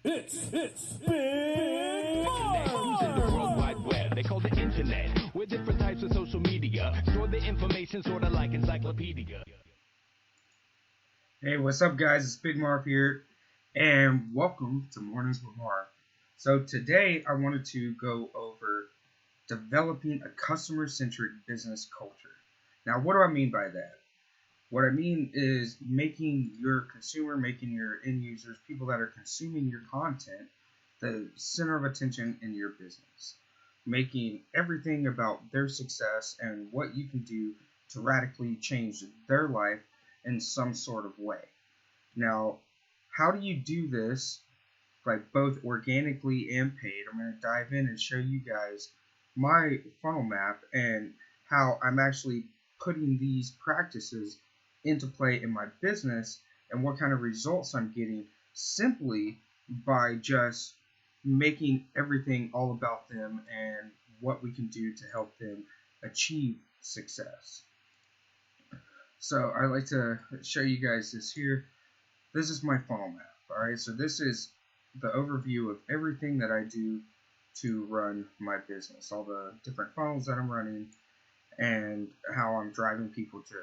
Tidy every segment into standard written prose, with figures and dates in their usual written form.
It's Big In the World Wide Web, they call the internet, with different types of social media. Store the information sort of like encyclopedia. Hey, what's up, guys? It's Big Marv here, and welcome to Mornings with Marv. So today I wanted to go over developing a customer-centric business culture. Now, what do I mean by that? What I mean is making your consumer, making your end users, people that are consuming your content, the center of attention in your business. Making everything about their success and what you can do to radically change their life in some sort of way. Now, how do you do this, like both organically and paid? I'm going to dive in and show you guys my funnel map and how I'm actually putting these practices into play in my business and what kind of results I'm getting simply by just making everything all about them and what we can do to help them achieve success. So I like to show you guys this here. This is my funnel map. All right, so this is the overview of everything that I do to run my business, all the different funnels that I'm running and how I'm driving people to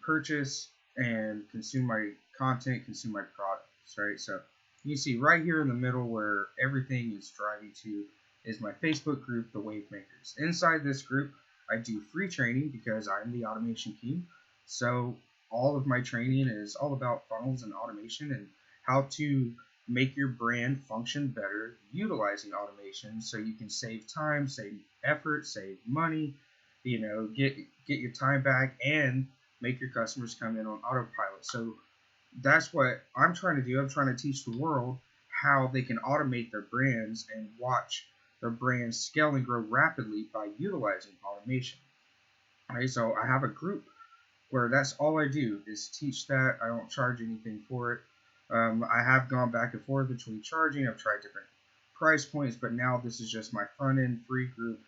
purchase and consume my content, consume my products, right? So you see right here in the middle where everything is driving to is my Facebook group, the Wave Makers. Inside this group, I do free training because I'm the automation king. So all of my training is all about funnels and automation and how to make your brand function better utilizing automation so you can save time, save effort, save money, get your time back and make your customers come in on autopilot. So that's what I'm trying to do. I'm trying to teach the world how they can automate their brands and watch their brands scale and grow rapidly by utilizing automation. All right, so I have a group where that's all I do is teach that. I don't charge anything for it. I have gone back and forth between charging. I've tried different price points, but now this is just my front end free group.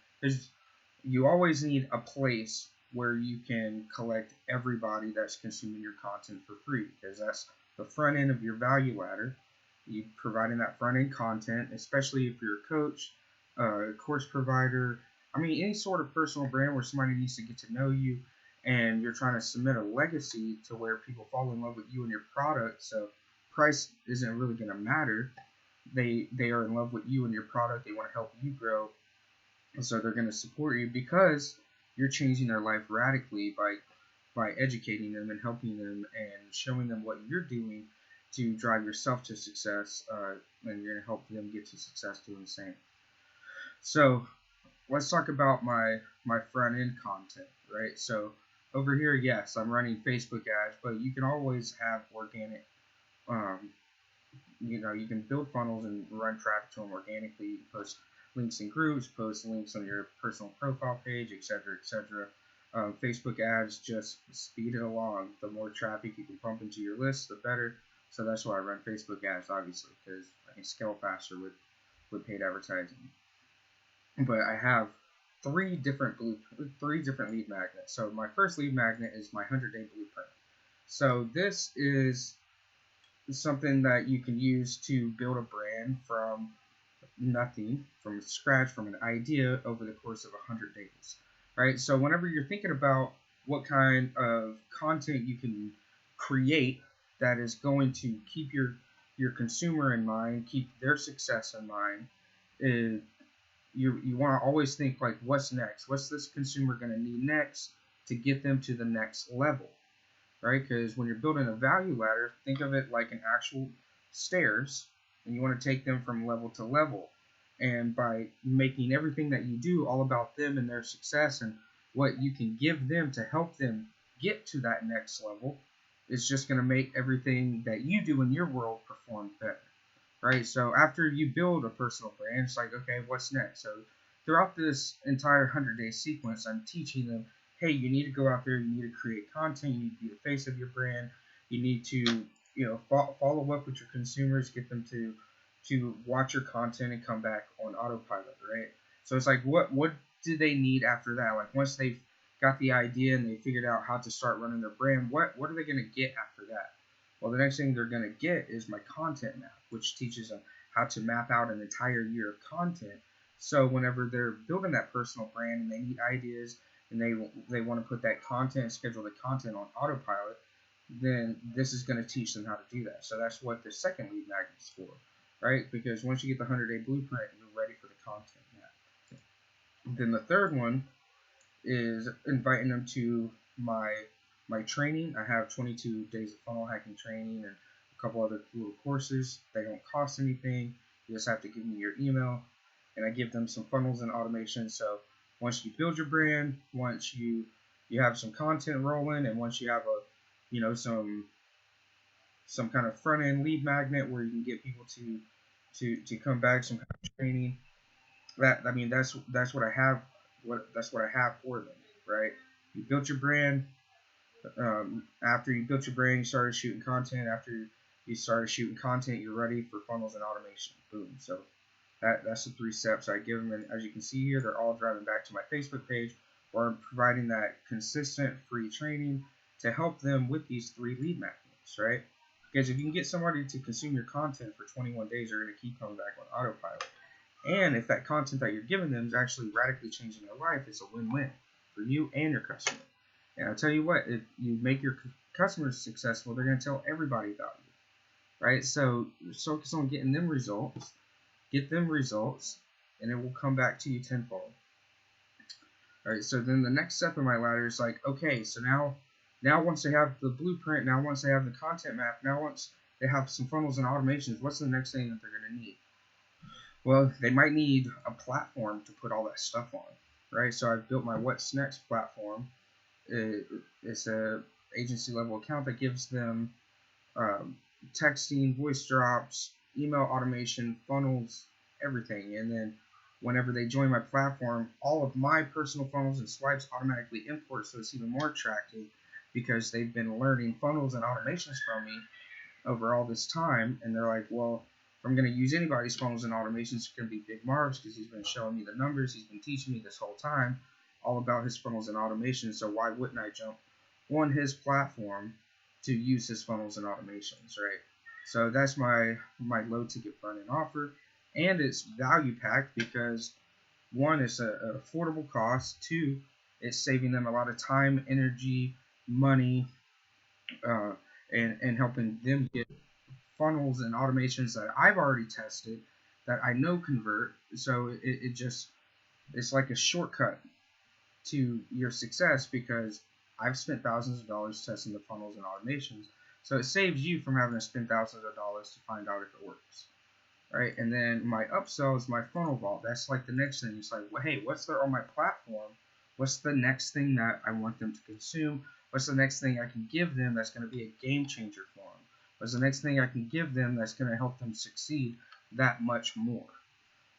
You always need a place where you can collect everybody that's consuming your content for free, because that's the front end of your value ladder. You providing that front end content, especially if you're a coach, course provider, any sort of personal brand where somebody needs to get to know you and you're trying to submit a legacy to where people fall in love with you and your product. So price isn't really going to matter. They are in love with you and your product. They want to help you grow. And so they're going to support you because you're changing their life radically by educating them and helping them and showing them what you're doing to drive yourself to success, and you're going to help them get to success doing the same. So let's talk about my front end content, right? So over here, yes, I'm running Facebook ads, but you can always have organic. You can build funnels and run traffic to them organically. You can post links in groups, post links on your personal profile page, etc., etc. Facebook ads just speed it along. The more traffic you can pump into your list, the better. So that's why I run Facebook ads, obviously, because I can scale faster with paid advertising. But I have three different lead magnets. So my first lead magnet is my 100-day blueprint. So this is something that you can use to build a brand from nothing, from scratch, from an idea over the course of 100 days, right? So whenever you're thinking about what kind of content you can create that is going to keep your consumer in mind, keep their success in mind, you want to always think like, what's next? What's this consumer going to need next to get them to the next level, right? Because when you're building a value ladder, think of it like an actual stairs, and you want to take them from level to level. And by making everything that you do all about them and their success and what you can give them to help them get to that next level, it's just going to make everything that you do in your world perform better, right? So after you build a personal brand, it's like, okay, what's next? So throughout this entire 100-day sequence, I'm teaching them, hey, you need to go out there, you need to create content, you need to be the face of your brand, you need to follow up with your consumers, get them to watch your content and come back on autopilot, right? So it's like, what do they need after that? Like once they've got the idea and they figured out how to start running their brand, what are they going to get after that? Well, the next thing they're going to get is my content map, which teaches them how to map out an entire year of content. So whenever they're building that personal brand and they need ideas and they want to put that content, schedule the content on autopilot, then this is going to teach them how to do that. So that's what the second lead magnet is for, right? Because once you get the 100-day blueprint, you're ready for the content map. Then the third one is inviting them to my training. I have 22 days of funnel hacking training and a couple other little courses. They don't cost anything. You just have to give me your email, and I give them some funnels and automation. So once you build your brand, once you have some content rolling, and once you have some kind of front end lead magnet where you can get people to come back, some kind of training. That's what I have. That's what I have for them, right? You built your brand. After you built your brand, you started shooting content. After you started shooting content, you're ready for funnels and automation. Boom. So that's the 3 steps I give them. And as you can see here, they're all driving back to my Facebook page where I'm providing that consistent free training to help them with these 3 lead magnets, right? Because if you can get somebody to consume your content for 21 days, they're going to keep coming back on autopilot. And if that content that you're giving them is actually radically changing their life, it's a win-win for you and your customer. And I'll tell you what, if you make your customers successful, they're going to tell everybody about you, right? So focus on getting them results, and it will come back to you tenfold. All right, so then the next step in my ladder is like, okay, so now once they have the blueprint, now once they have the content map, now once they have some funnels and automations, what's the next thing that they're going to need? Well, they might need a platform to put all that stuff on, right? So I've built my What's Next platform. It's a agency level account that gives them texting, voice drops, email automation, funnels, everything. And then whenever they join my platform, all of my personal funnels and swipes automatically import, so it's even more attractive because they've been learning funnels and automations from me over all this time. And they're like, well, if I'm going to use anybody's funnels and automations, it's going to be Big Marv's because he's been showing me the numbers. He's been teaching me this whole time all about his funnels and automations. So why wouldn't I jump on his platform to use his funnels and automations, right? So that's my low ticket front end offer. And it's value packed because 1, it's an affordable cost. 2, it's saving them a lot of time, energy, money, and helping them get funnels and automations that I've already tested that I know convert. So it's like a shortcut to your success because I've spent thousands of dollars testing the funnels and automations. So it saves you from having to spend thousands of dollars to find out if it works, right? And then my upsell is my funnel vault. That's like the next thing. It's like, well, hey, what's there on my platform? What's the next thing that I want them to consume? What's the next thing I can give them that's going to be a game changer for them? What's the next thing I can give them that's going to help them succeed that much more,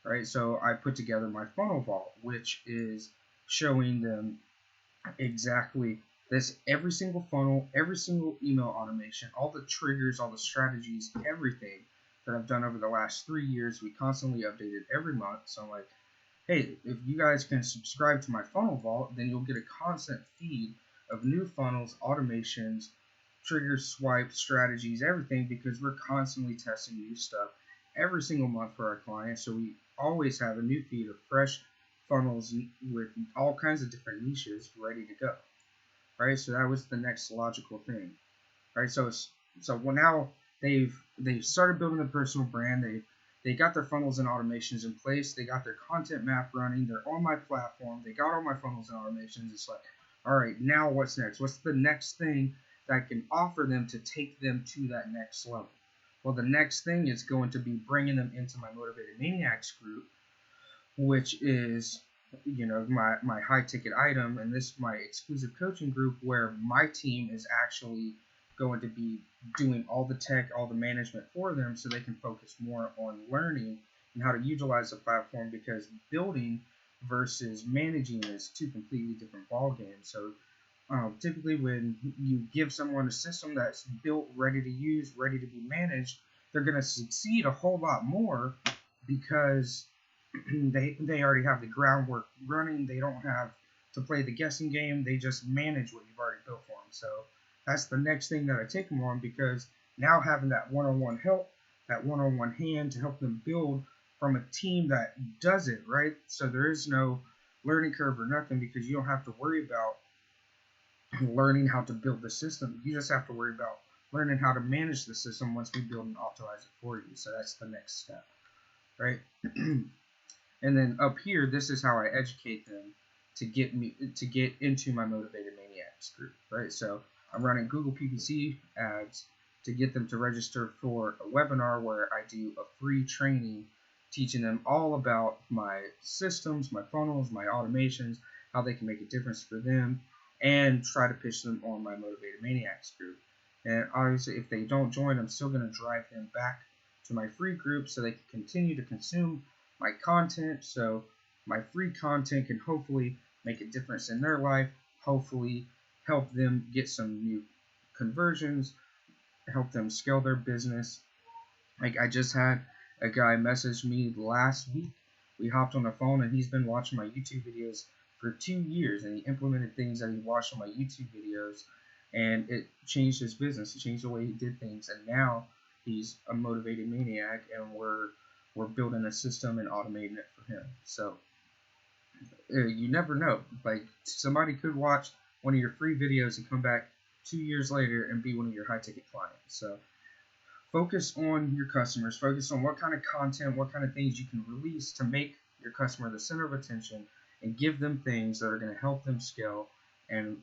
right? So I put together my funnel vault, which is showing them exactly this, every single funnel, every single email automation, all the triggers, all the strategies, everything that I've done over the last 3 years. We constantly update it every month. So I'm like, hey, if you guys can subscribe to my funnel vault, then you'll get a constant feed of new funnels, automations, triggers, swipes, strategies, everything, because we're constantly testing new stuff every single month for our clients. So we always have a new feed of fresh funnels with all kinds of different niches ready to go, right? So that was the next logical thing, right? So now they've started building a personal brand. They got their funnels and automations in place. They got their content map running. They're on my platform. They got all my funnels and automations. It's like, all right, now what's next? What's the next thing that I can offer them to take them to that next level? Well, the next thing is going to be bringing them into my Motivated Maniacs group, which is, my high ticket item, and this is my exclusive coaching group where my team is actually going to be doing all the tech, all the management for them, so they can focus more on learning and how to utilize the platform, because building versus managing is 2 completely different ball games. So typically when you give someone a system that's built, ready to use, ready to be managed, they're going to succeed a whole lot more because they already have the groundwork running. They don't have to play the guessing game. They just manage what you've already built for them. So that's the next thing that I take them on, because now having that one-on-one help, that one-on-one hand to help them build from a team that does it, right? So there is no learning curve or nothing, because you don't have to worry about learning how to build the system. You just have to worry about learning how to manage the system once we build and optimize it for you. So that's the next step, right? And then up here, this is how I educate them to get into my Motivated Maniacs group, right? So I'm running Google PPC ads to get them to register for a webinar where I do a free training teaching them all about my systems, my funnels, my automations, how they can make a difference for them, and try to pitch them on my Motivated Maniacs group. And obviously, if they don't join, I'm still going to drive them back to my free group so they can continue to consume my content. So my free content can hopefully make a difference in their life, hopefully help them get some new conversions, help them scale their business. Like, I just had a guy message me last week. We hopped on the phone, and he's been watching my YouTube videos for 2 years, and he implemented things that he watched on my YouTube videos, and it changed his business. It changed the way he did things, and now he's a Motivated Maniac, and we're building a system and automating it for him. So you never know. Like, somebody could watch one of your free videos and come back 2 years later and be one of your high ticket clients. So focus on your customers. Focus on what kind of content, what kind of things you can release to make your customer the center of attention, and give them things that are going to help them scale and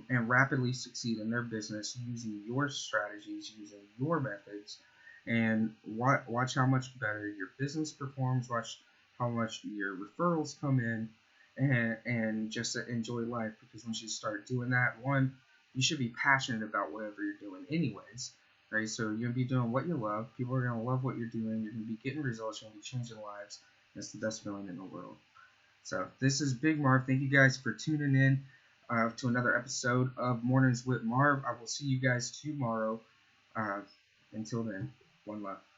rapidly succeed in their business using your strategies, using your methods, and watch how much better your business performs. Watch how much your referrals come in, and just enjoy life. Because once you start doing that, one, you should be passionate about whatever you're doing anyways, right? So you're going to be doing what you love. People are going to love what you're doing. You're going to be getting results. You're going to be changing lives. That's the best feeling in the world. So this is Big Marv. Thank you guys for tuning in to another episode of Mornings with Marv. I will see you guys tomorrow. Until then, one love.